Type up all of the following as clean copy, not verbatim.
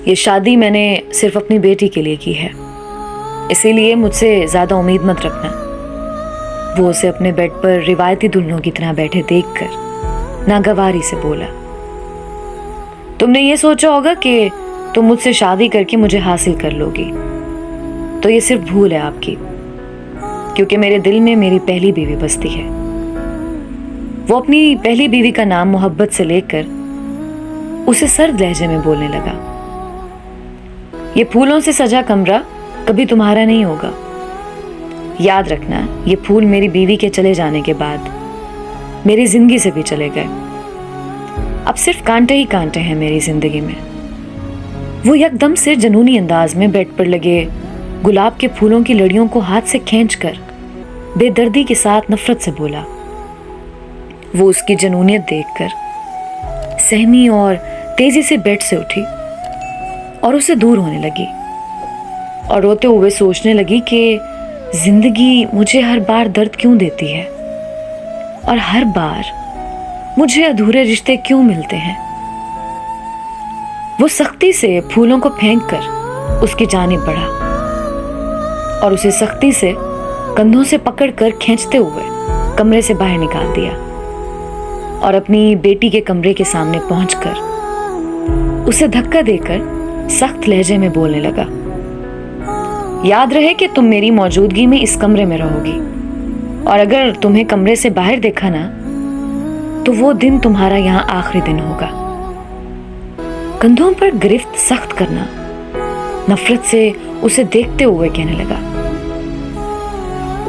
ये शादी मैंने सिर्फ अपनी बेटी के लिए की है, इसीलिए मुझसे ज्यादा उम्मीद मत रखना। वो उसे अपने बेड पर रिवायती दुल्हनों की तरह बैठे देखकर नागवारी से बोला, तुमने ये सोचा होगा कि तुम मुझसे शादी करके मुझे हासिल कर लोगी, तो ये सिर्फ भूल है आपकी, क्योंकि मेरे दिल में मेरी पहली बीवी बसती है। वो अपनी पहली बीवी का नाम मोहब्बत से लेकर उसे सर्द लहजे में बोलने लगा। ये फूलों से सजा कमरा कभी तुम्हारा नहीं होगा। याद रखना, ये फूल मेरी बीवी के चले जाने के बाद मेरी जिंदगी से भी चले गए। अब सिर्फ कांटे ही कांटे हैं मेरी जिंदगी में। वो एकदम से जनूनी अंदाज में बेड पर लगे गुलाब के फूलों की लड़ियों को हाथ से खींचकर बेदर्दी के साथ नफरत से बोला। वो उसकी जनूनियत देखकर सहमी और तेजी से बेड से उठी और उसे दूर होने लगी और रोते हुए सोचने लगी कि जिंदगी मुझे हर बार दर्द क्यों देती है और हर बार मुझे अधूरे रिश्ते क्यों मिलते हैं। वो सख्ती से फूलों को फेंककर उसकी जानिब बढ़ा और उसे सख्ती से कंधों से पकड़कर खींचते हुए कमरे से बाहर निकाल दिया और अपनी बेटी के कमरे के सामने पहुंचकर उसे धक्का देकर सख्त लहजे में बोलने लगा, याद रहे कि तुम मेरी मौजूदगी में इस कमरे में रहोगी और अगर तुम्हें कमरे से बाहर देखा ना तो वो दिन तुम्हारा यहां आखिरी दिन होगा। कंधों पर गिरफ्त सख्त करना नफरत से उसे देखते हुए कहने लगा।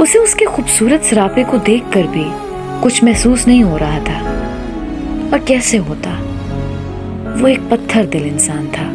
उसे उसके खूबसूरत सरापे को देखकर भी कुछ महसूस नहीं हो रहा था, और कैसे होता, वो एक पत्थर दिल इंसान था।